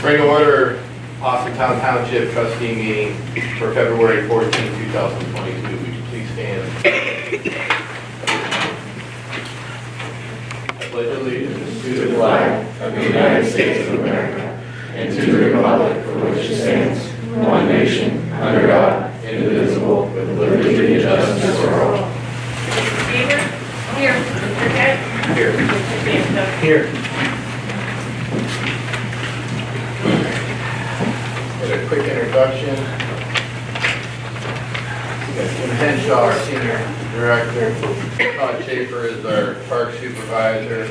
Bring to order Austintown Township Trustee meeting for February 14, 2022. Would you please stand? I pledge allegiance to the flag of the United States of America and to the republic for which it stands, one nation, under God, indivisible, with liberty and justice for all. Mr. Beaver? Here. Mr. Kent? Here. Mr. Santo? Here. A quick introduction. Jim Henshaw, our Senior Director. Todd Schaefer is our Park Supervisor.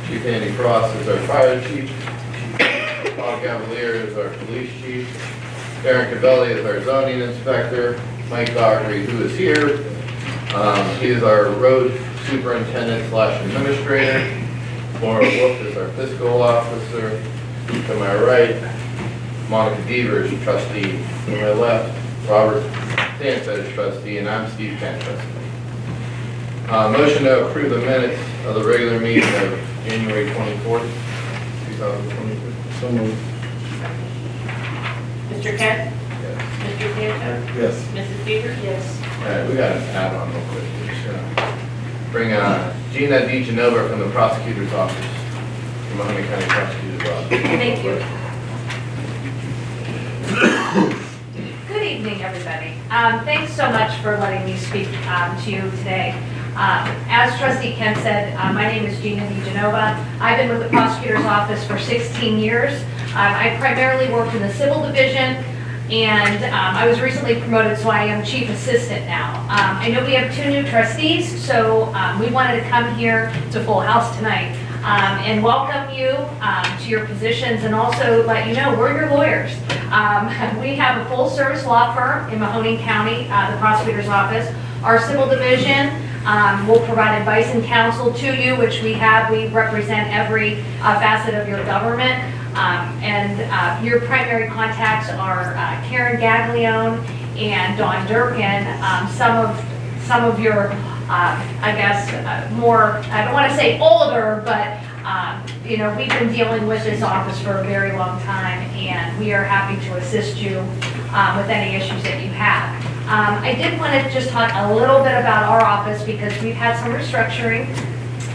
Chief Andy Frost is our Fire Chief. Paul Cavalier is our Police Chief. Aaron Cavelli is our Zoning Inspector. Mike Dockery, who is here. He is our Road Superintendent / Administrator. Laura Wolf is our Fiscal Officer. To my right, Monica Devers, Trustee. To my left, Robert Sanchez, Trustee, and I'm Steve Kent, Trustee. Motion to approve the minutes of the regular meeting of January 24th, 2022. So moved. Mr. Kent? Yes. Mr. Santo? Yes. Mrs. Beaver? Yes. All right, we got an add-on real quick. Just bring Gina DeGenova from the Prosecutor's Office, from Mahoney County Prosecutor's Office. Thank you. Good evening, everybody. Thanks so much for letting me speak to you today. As Trustee Kent said, my name is Gina DeGenova. I've been with the Prosecutor's Office for 16 years. I primarily work in the Civil Division, and I was recently promoted, so I am Chief Assistant now. I know we have 2 new trustees, so we wanted to come here to Full House tonight and welcome you to your positions, and also let you know we're your lawyers. We have a full-service law firm in Mahoney County, the Prosecutor's Office. Our Civil Division will provide advice and counsel to you, which we have. We represent every facet of your government. Your primary contacts are Karen Gaglione and Dawn Durkin. Some of your, I guess, more, I don't want to say older, but we've been dealing with this office for a very long time, and we are happy to assist you with any issues that you have. I did want to just talk a little bit about our office because we've had some restructuring,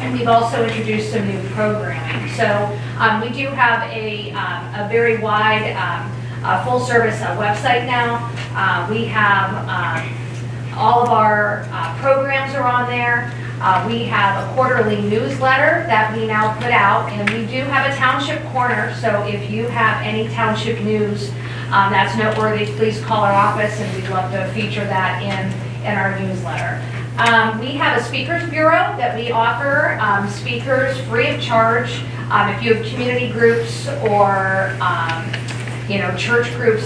and we've also introduced some new programming. So we do have a very wide, full-service website now. We have all of our programs are on there. We have a quarterly newsletter that we now put out, and we do have a township corner. So if you have any township news that's noteworthy, please call our office, and we'd love to feature that in our newsletter. We have a speakers bureau that we offer speakers free of charge. If you have community groups or church groups,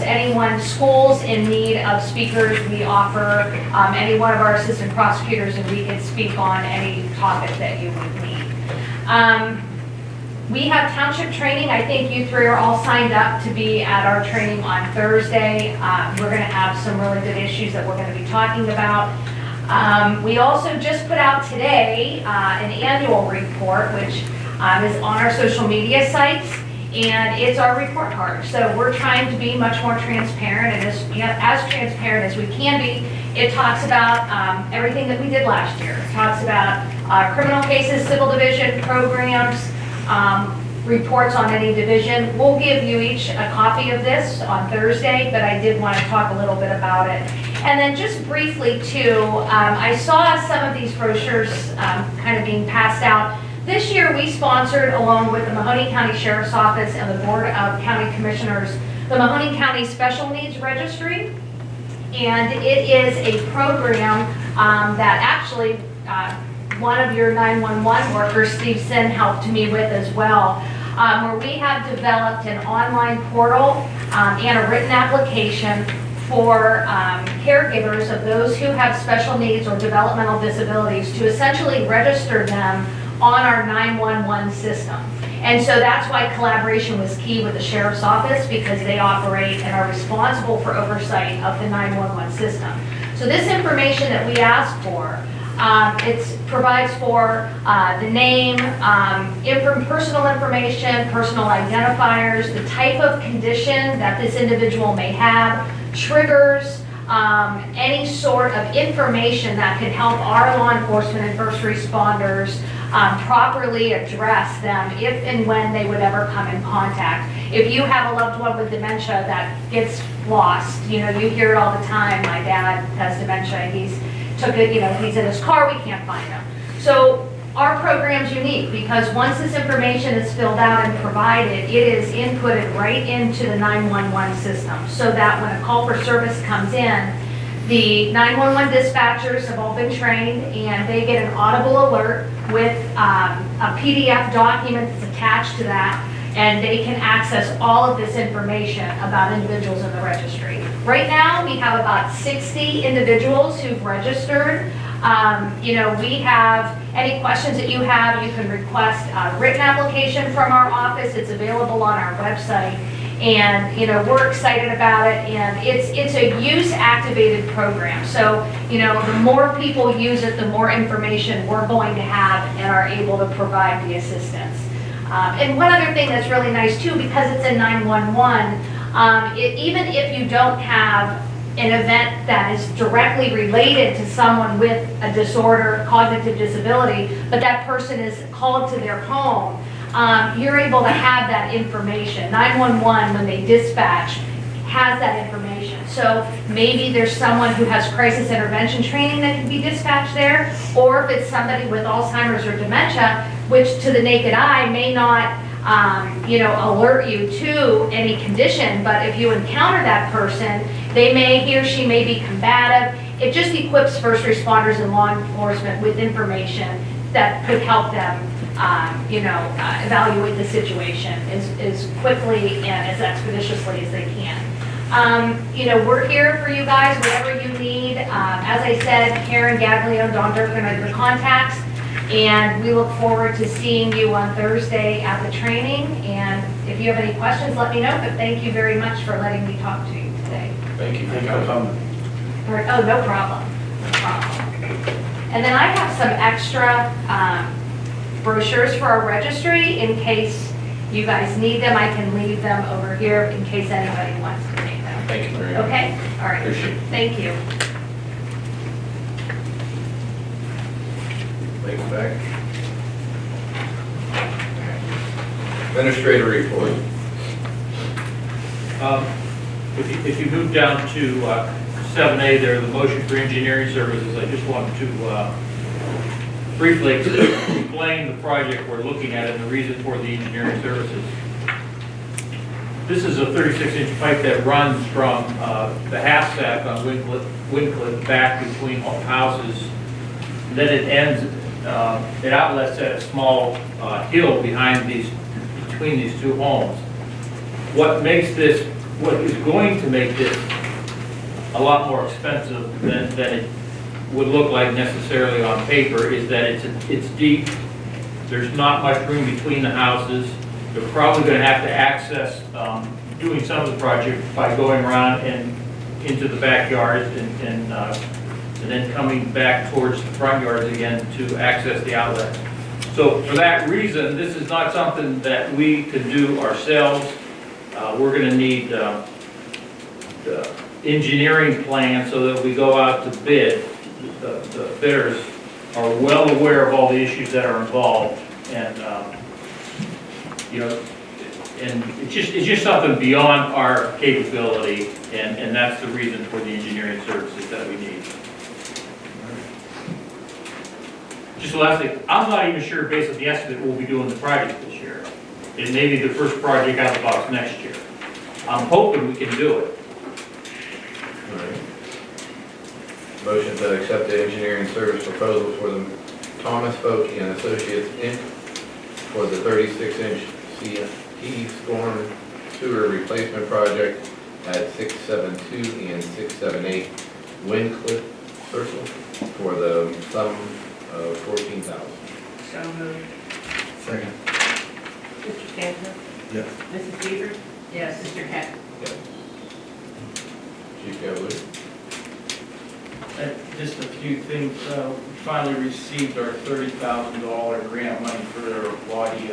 schools in need of speakers, we offer any one of our assistant prosecutors, and we can speak on any topic that you would need. We have township training. I think you 3 are all signed up to be at our training on Thursday. We're going to have some really good issues that we're going to be talking about. We also just put out today an annual report, which is on our social media sites, and it's our report card. So we're trying to be much more transparent, and as transparent as we can be. It talks about everything that we did last year. It talks about criminal cases, civil division programs, reports on any division. We'll give you each a copy of this on Thursday, but I did want to talk a little bit about it. And then just briefly too, I saw some of these brochures kind of being passed out. This year we sponsored, along with the Mahoney County Sheriff's Office and the Board of County Commissioners, the Mahoney County Special Needs Registry. And it is a program that actually one of your 911 workers, Steve Sin, helped me with as well, where we have developed an online portal and a written application for caregivers of those who have special needs or developmental disabilities to essentially register them on our 911 system. And so that's why collaboration was key with the Sheriff's Office, because they operate and are responsible for oversight of the 911 system. So this information that we asked for, it's provides for the name, personal information, personal identifiers, the type of condition that this individual may have, triggers, any sort of information that can help our law enforcement and first responders properly address them if and when they would ever come in contact. If you have a loved one with dementia that gets lost, you hear it all the time. My dad has dementia, he's in his car, we can't find him. So our program's unique because once this information is filled out and provided, it is inputted right into the 911 system so that when a call for service comes in, the 911 dispatchers have all been trained and they get an audible alert with a PDF document that's attached to that, and they can access all of this information about individuals in the registry. Right now, we have about 60 individuals who've registered. We have any questions that you have, you can request a written application from our office. It's available on our website. And, we're excited about it, and it's a use-activated program. So, the more people use it, the more information we're going to have and are able to provide the assistance. And one other thing that's really nice too, because it's a 911, even if you don't have an event that is directly related to someone with a disorder, cognitive disability, but that person is called to their home, you're able to have that information. 911, when they dispatch, has that information. So maybe there's someone who has crisis intervention training that can be dispatched there, or if it's somebody with Alzheimer's or dementia, which to the naked eye may not alert you to any condition, but if you encounter that person, he or she may be combative. It just equips first responders and law enforcement with information that could help them evaluate the situation as quickly and as expeditiously as they can. We're here for you guys, whatever you need. As I said, Karen Gaglio, Don Durkin are your contacts, and we look forward to seeing you on Thursday at the training. And if you have any questions, let me know, but thank you very much for letting me talk to you today. Thank you. Oh, no problem. No problem. And then I have some extra brochures for our registry in case you guys need them. I can leave them over here in case anybody wants to take them. Thank you very much. Okay? All right. Appreciate it. Thank you. Thanks, Beck. Administrator report. If you move down to 7A there, the motion for engineering services, I just wanted to briefly explain the project we're looking at and the reason for the engineering services. This is a 36-inch pipe that runs from the half-stack on Wincliffe back between houses. And then it ends, it outlets at a small hill between these two homes. What is going to make this a lot more expensive than it would look like necessarily on paper is that it's deep. There's not much room between the houses. They're probably going to have to access doing some of the project by going around and into the backyards and then coming back towards the front yards again to access the outlet. So for that reason, this is not something that we could do ourselves. We're going to need the engineering plan so that we go out to bid. The bidders are well aware of all the issues that are involved, and and it's just something beyond our capability, and that's the reason for the engineering services that we need. Just the last thing, I'm not even sure based on the estimate we'll be doing the project this year. It may be the first project out of the box next year. I'm hoping we can do it. All right. Motion to accept the engineering service proposal for the Thomas Folke and Associates Inc. for the 36-inch CFP storm sewer replacement project at 672 and 678 Wincliffe Circle for the sum of $14,000. So moved. Second. Mr. Stanton? Yes. Mrs. Beaver? Yes. Mr. Hack? Yes. Chief Cavalier. Just a few things. We finally received our $30,000 grant money for our body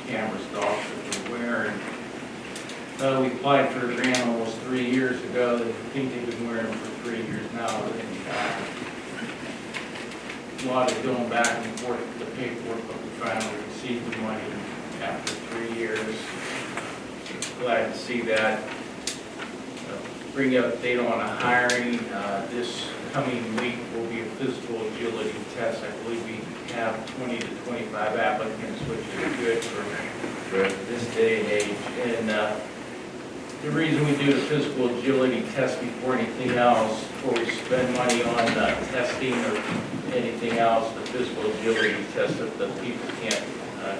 cameras the officers were wearing. We applied for a grant almost 3 years ago. I think they've been wearing them for 3 years now. And, a lot of going back and forth with the paperwork, but we finally received the money after 3 years. Glad to see that. Bring you up date on a hiring. This coming week will be a physical agility test. I believe we have 20 to 25 applicants, which is good for this day and age. And the reason we do the physical agility test before anything else, before we spend money on testing or anything else, the physical agility test, if the people can't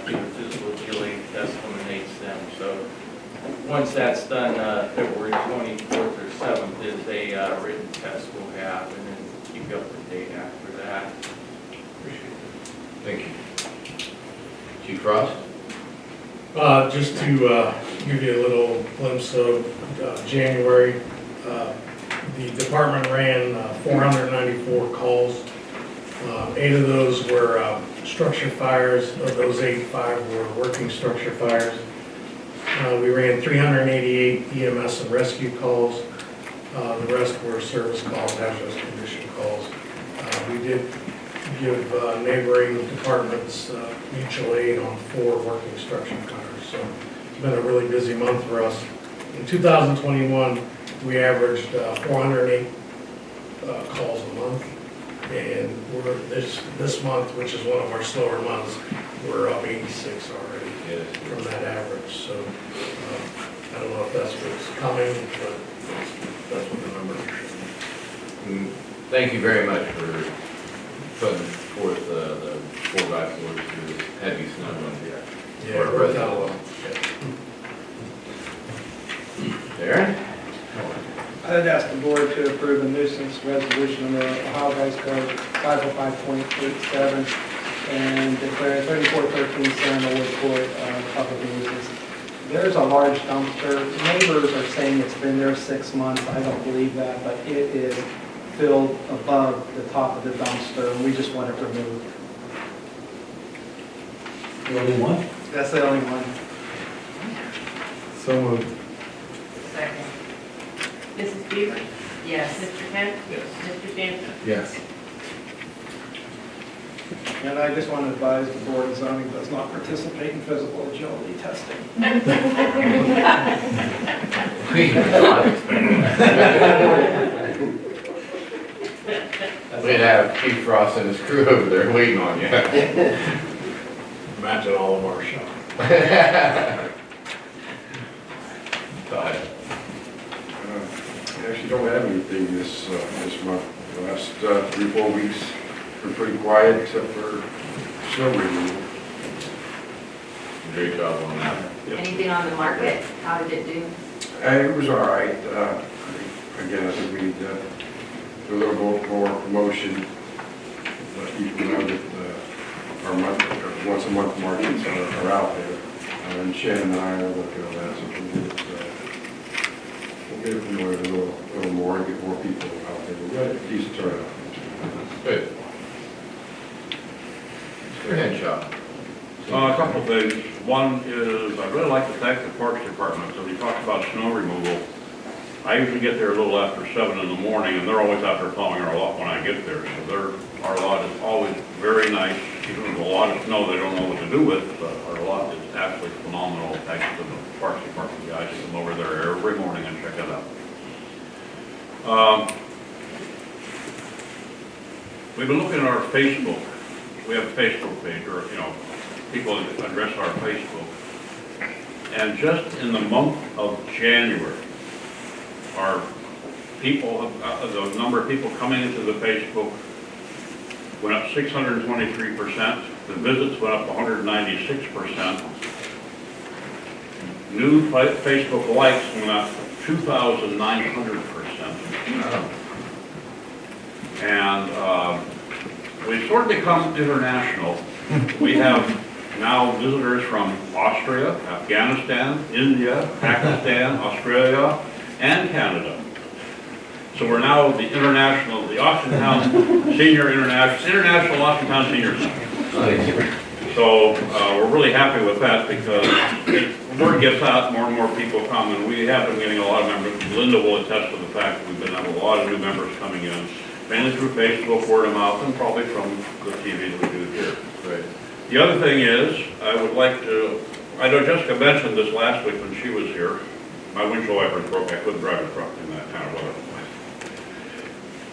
do a physical agility test, eliminates them. So once that's done, February 24th or 7th is a written test we'll have, and then keep you up to date after that. Appreciate it. Thank you. Chief Frost? Just to give you a little glimpse of January, the department ran 494 calls. 8 of those were structure fires. Of those 8, 5 were working structure fires. We ran 388 EMS and rescue calls. The rest were service calls, hazardous condition calls. We did give neighboring departments mutual aid on 4 working structure fires. So it's been a really busy month for us. In 2021, we averaged 408 calls a month. And we're this month, which is one of our slower months, we're up 86 already from that average. So I don't know if that's what's coming, but that's what the numbers are showing. Thank you very much for putting forth the 4x4s through this heavy snow one here. Yeah, it worked out well. Darren? I'd ask the board to approve a nuisance resolution under Ohio Revised Code 505.87 and declare 3413 Samuel Court public nuisance. There's a large dumpster. Neighbors are saying it's been there 6 months. I don't believe that, but it is filled above the top of the dumpster, and we just want it removed. The only one? That's the only one. So moved. Second. Mrs. Beaver? Yes. Mr. Kent? Yes. Mr. Stanton? Yes. And I just want to advise the board of zoning does not participate in physical agility testing. We'd have Chief Frost and his crew over there waiting on you. Imagine all of our shop. Go ahead. I actually don't have anything this month. The last 3-4 weeks been pretty quiet except for snow removal. Great job on that. Anything on the market? How did it do? It was all right. Again, I think we need to do a little bit more promotion. Let people know that once a month markets are out there. And Shannon and I are working on that, so we'll get it promoted a little more and get more people out there. We've got a decent turnout. Good. Mr. Henshaw? A couple of things. One is, I'd really like to thank the Parks Department. So we talked about snow removal. I usually get there a little after 7 in the morning, and they're always out there plowing our lot when I get there. So our lot is always very nice. Even with a lot of snow they don't know what to do with, but our lot is absolutely phenomenal. Thanks to the Parks Department guys who come over there every morning and check it out. We've been looking at our Facebook. We have a Facebook page, or people address our Facebook. And just in the month of January, our people, the number of people coming into the Facebook went up 623%. The visits went up 196%. New Facebook likes went up 2,900%. And we've sort of become international. We have now visitors from Austria, Afghanistan, India, Pakistan, Australia, and Canada. So we're now the Austintown International Austintown Senior Center. So we're really happy with that because the word gets out, more and more people come, and we have been getting a lot of members. Linda will attest to the fact that we've been having a lot of new members coming in, mainly through Facebook, word of mouth, and probably from the TV that we do here. Right. The other thing is, I would like to, I know Jessica mentioned this last week when she was here. My windshield wipers broke, I couldn't drive a truck in that kind of weather.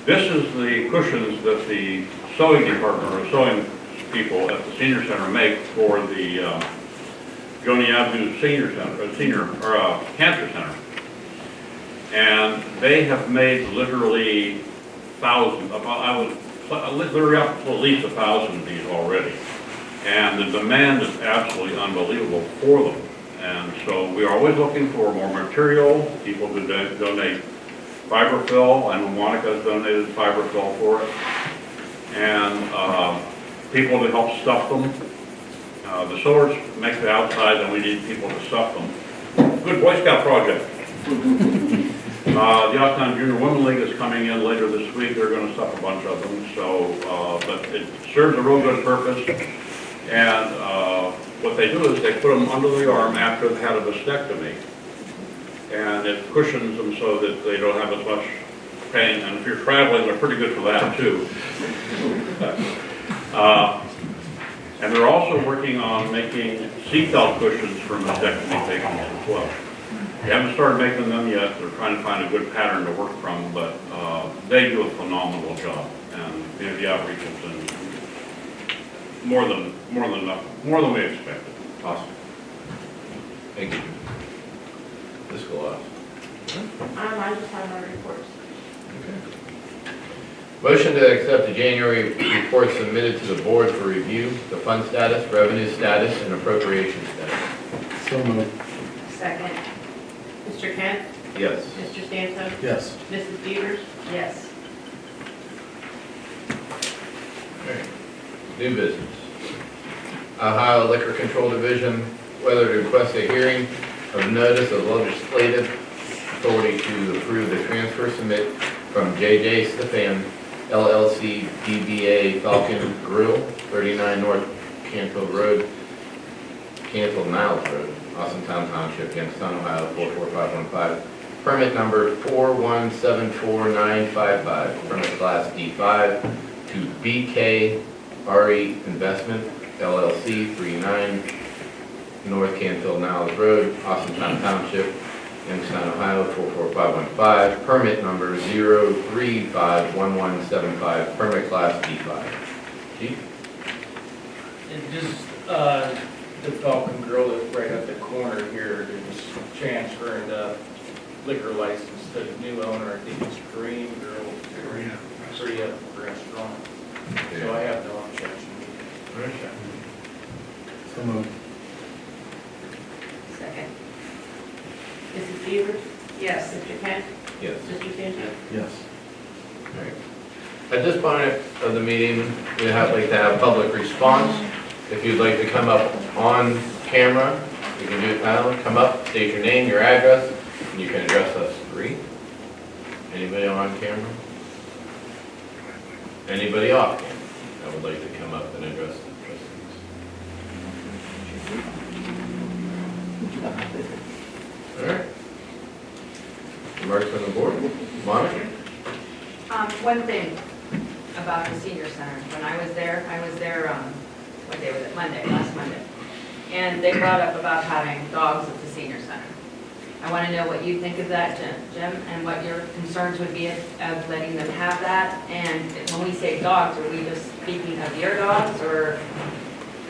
This is the cushions that the sewing department or sewing people at the senior center make for the Joni Avenue Senior Center, Cancer Center. And they have made literally thousands, literally up to at least 1,000 of these already. And the demand is absolutely unbelievable for them. And so we are always looking for more material, people to donate fiberfill, and Monica's donated fiberfill for it. And people to help stuff them. The sewers make the outside, and we need people to stuff them. Good Boy Scout project. The Austintown Junior Women League is coming in later this week. They're going to stuff a bunch of them. So, but it serves a real good purpose. And what they do is they put them under the arm after they've had a vasectomy. And it cushions them so that they don't have as much pain. And if you're traveling, they're pretty good for that too. And they're also working on making seatbelt cushions for mastectomy patients as well. We haven't started making them yet. They're trying to find a good pattern to work from, but they do a phenomenal job. And the outreach has been more than we expected. Awesome. Thank you. Ms. Galas. I just have my reports. Motion to accept the January report submitted to the board for review, the fund status, revenue status, and appropriation status. So moved. Second. Mr. Kent? Yes. Mr. Stanton? Yes. Mrs. Peters? Yes. Alright. New business. Ohio Liquor Control Division, whether to request a hearing of notice of legislative authority to approve the transfer submit from J.J. Stefan LLC DBA Falcon Grill, 39 North Canfield Road, Canfield Niles Road, Austintown Township, Youngstown, Ohio 44515. Permit number 4174955, permit class D5 to BK RE Investment LLC, 39 North Canfield Niles Road, Austintown Township, Youngstown, Ohio 44515. Permit number 0351175, permit class D5. Chief? And just, the Falcon Grill is right at the corner here, they're just transferring the liquor license to the new owner, I think it's Green Grill, Korea Restaurant. So I have no objection. So moved. Second. Mrs. Peters? Yes. Mr. Kent? Yes. Mr. Stanton? Yes. Alright. At this point of the meeting, we have like to have public response. If you'd like to come up on camera, you can do it now. Come up, state your name, your address, and you can address us three. Anybody on camera? Anybody off camera that would like to come up and address the trustees? Alright. Remarks from the board. Monica? One thing about the senior center. When I was there, what day was it? Monday, last Monday. And they brought up about having dogs at the senior center. I want to know what you think of that, Jim, and what your concerns would be of letting them have that. And when we say dogs, are we just speaking of your dogs, or?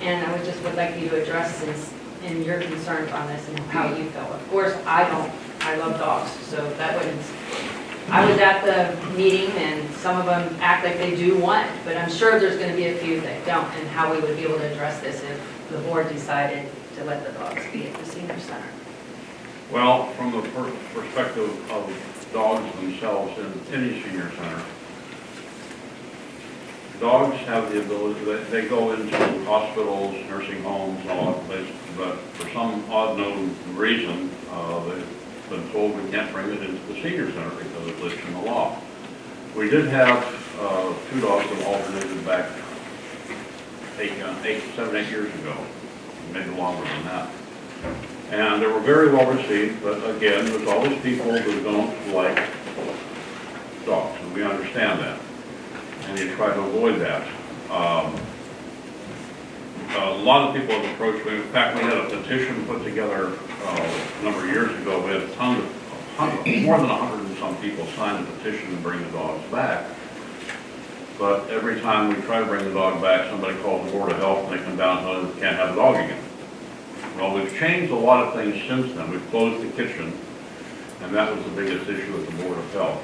And I would like you to address in your concerns on this and how you feel. Of course, I love dogs, so that wouldn't. I was at the meeting and some of them act like they do want it, but I'm sure there's going to be a few that don't, and how we would be able to address this if the board decided to let the dogs be at the senior center. Well, from the perspective of dogs themselves in any senior center, dogs have the ability, they go into hospitals, nursing homes, and all that places, but for some odd known reason, been told we can't bring it into the senior center because it's listed in the law. We did have 2 dogs that alternated back 7, 8 years ago, maybe longer than that. And they were very well received, but again, there's always people who don't like dogs, and we understand that. And you try to avoid that. A lot of people have approached me. In fact, we had a petition put together a number of years ago. We had a ton of, more than 100 and some people signed a petition to bring the dogs back. But every time we try to bring the dog back, somebody calls the Board of Health and they come down and tell us they can't have the dog again. Well, we've changed a lot of things since then. We've closed the kitchen, and that was the biggest issue with the Board of Health.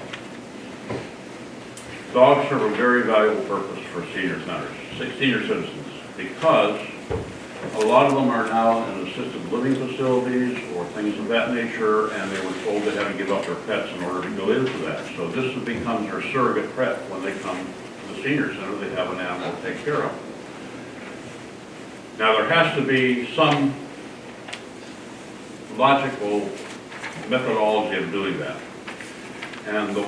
Dogs serve a very valuable purpose for senior centers, senior citizens, because a lot of them are now in assisted living facilities or things of that nature, and they were told they had to give up their pets in order to go into that. So this becomes their surrogate pet when they come to the senior center. They have an animal to take care of. Now, there has to be some logical methodology of doing that. And the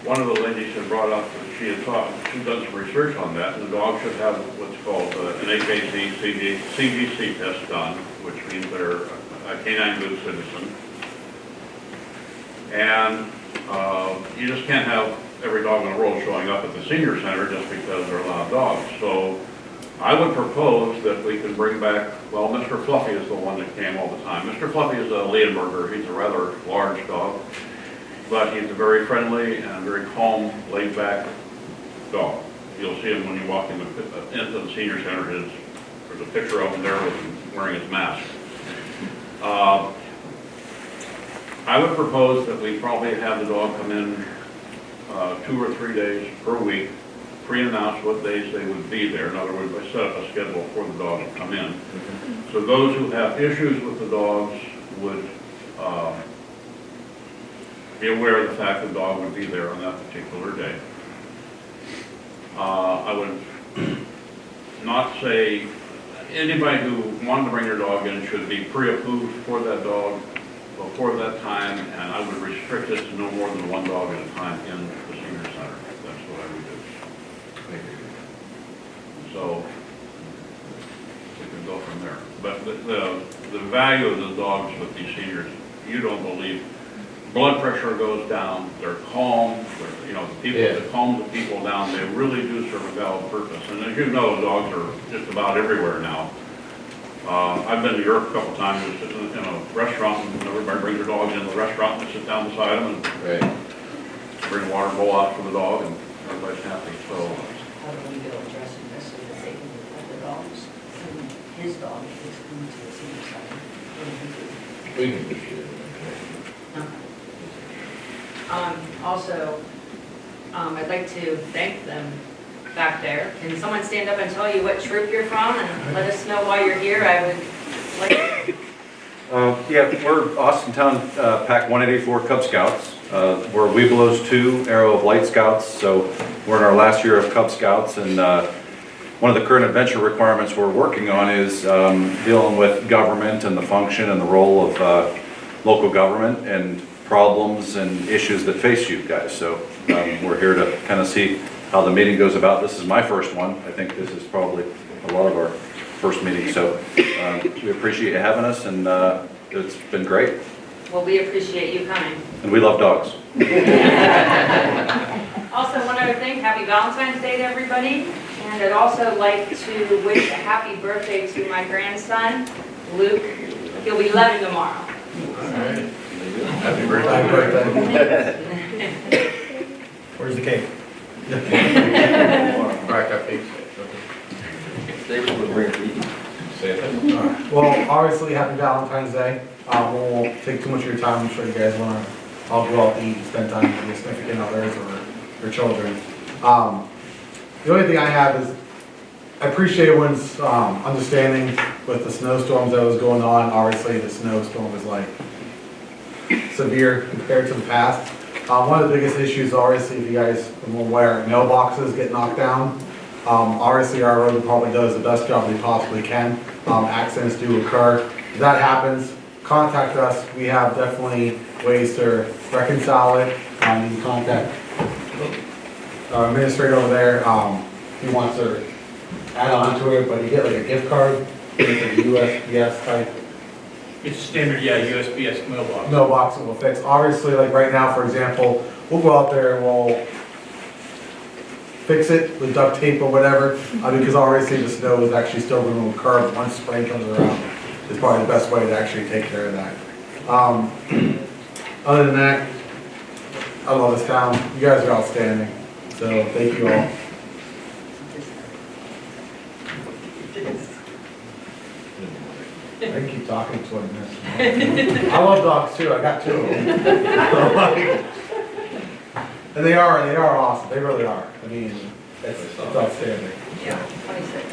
one of the ladies had brought up that she had taught, she done some research on that, and the dog should have what's called an AKC CGC test done, which means they're a canine good citizen. And you just can't have every dog in the world showing up at the senior center just because they're loud dogs. So I would propose that we can bring back, well, Mr. Fluffy is the one that came all the time. Mr. Fluffy is a Leonberger. He's a rather large dog, but he's a very friendly and very calm, laid-back dog. You'll see him when you walk into the senior center. There's a picture of him there with him wearing his mask. I would propose that we probably have the dog come in 2 or 3 days per week, pre-announce what days they would be there. In other words, I set up a schedule for the dog to come in. So those who have issues with the dogs would be aware of the fact the dog would be there on that particular day. I would not say anybody who wanted to bring their dog in should be pre-approved for that dog before that time, and I would restrict it to no more than 1 dog at a time in the senior center. That's what I would do. So we can go from there. But the value of the dogs with these seniors, you don't believe. Blood pressure goes down. They're calm. That calm the people down. They really do serve a valid purpose. And as you know, dogs are just about everywhere now. I've been to Europe a couple times, just in a restaurant, and everybody brings their dogs in the restaurant and sit down beside them and bring a water bowl out for the dog, and everybody's happy. So. How do we go addressing this so that they can have the dogs and his dog is into the senior center? We can distribute it. Also, I'd like to thank them back there. Can someone stand up and tell you what troop you're from and let us know why you're here? I would like to. Yeah, we're Austintown Pack 184 Cub Scouts. We're Webelos 2 Arrow of Light Scouts, so we're in our last year of Cub Scouts, and one of the current adventure requirements we're working on is dealing with government and the function and the role of local government and problems and issues that face you guys. So we're here to kind of see how the meeting goes about. This is my first one. I think this is probably a lot of our first meetings, so we appreciate you having us, and it's been great. Well, we appreciate you coming. And we love dogs. Also, one other thing, happy Valentine's Day to everybody. And I'd also like to wish a happy birthday to my grandson, Luke. He'll be 11 tomorrow. All right. Happy birthday. Where's the cake? Crack up cake. David will bring it. Say it. Well, obviously, happy Valentine's Day. We won't take too much of your time. I'm sure you guys want to all go out to eat and spend time with your significant others or your children. The only thing I have is I appreciate everyone's understanding with the snowstorms that was going on. Obviously, the snowstorm was like severe compared to the past. One of the biggest issues, obviously, if you guys are aware, mailboxes get knocked down. Obviously, our road department does the best job they possibly can. Accidents do occur. if that happens, contact us. We have definitely ways to reconcile it. You can contact our administrator over there. If he wants to add on to it, but you get like a gift card, it's a USPS type It's a standard, yeah, USPS mailbox. mailbox that will fix. Obviously, like right now, for example, we'll go out there and we'll fix it with duct tape or whatever, because obviously the snow is actually still going to curb once spring comes around. It's probably the best way to actually take care of that. Other than that, I love this town. You guys are outstanding. So thank you all. I keep talking to him. I love dogs too. I got 2 of them. And they are awesome. They really are. I mean, it's outstanding. Yeah, 26.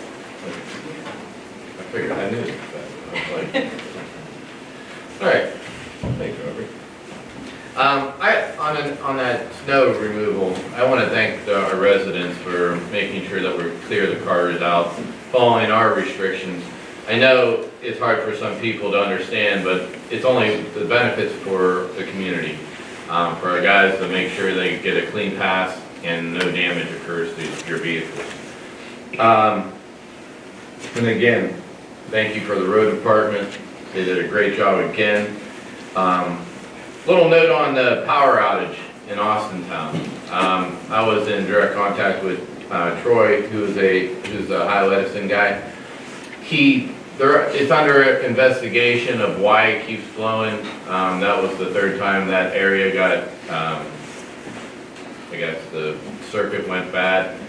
I figured I knew that. I was like, all right, thanks, Robert. On that snow removal, I want to thank our residents for making sure that we clear the cars out, following our restrictions. I know it's hard for some people to understand, but it's only the benefits for the community. For our guys to make sure they get a clean pass and no damage occurs to your vehicles. And again, thank you for the road department. They did a great job again. Little note on the power outage in Austintown. I was in direct contact with Troy, who's a High Edison guy. It's under investigation of why it keeps flowing. That was the 3rd time that area got, I guess the circuit went bad,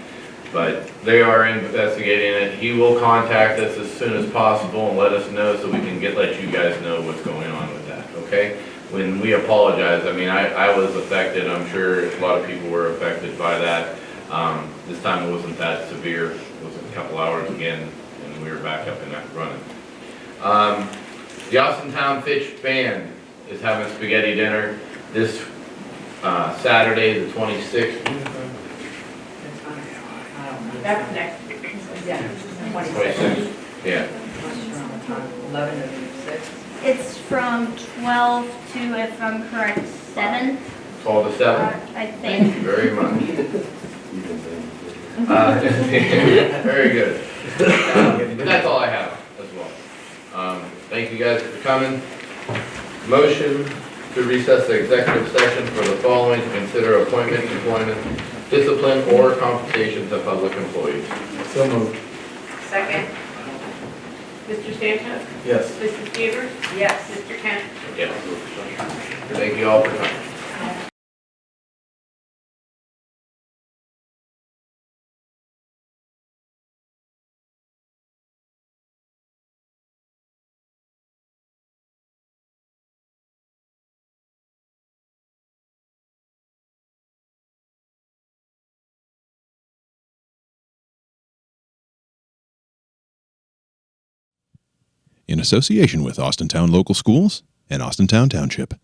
but they are investigating it. He will contact us as soon as possible and let us know so we can let you guys know what's going on with that, okay? When we apologize, I mean, I was affected. I'm sure a lot of people were affected by that. This time it wasn't that severe. It was a couple hours again, and we were back up and running. The Austintown Fitch Band is having spaghetti dinner this Saturday, the 26th. That's next, yeah, 26. 26th, yeah. 11 to 6. It's from 12 to, if I'm correct, 7. 12 to 7. I Thank think. you very much. Very good. But that's all I have as well. Thank you guys for coming. Motion to recess the executive session for the following to consider appointment, employment, discipline, or compensation to public employees. So moved. Second. Mr. Sanchez? Yes. Mrs. Seaver? Yes. Mr. Kent? Yes. Thank you all for coming. In association with Austintown Local Schools and Austintown Township.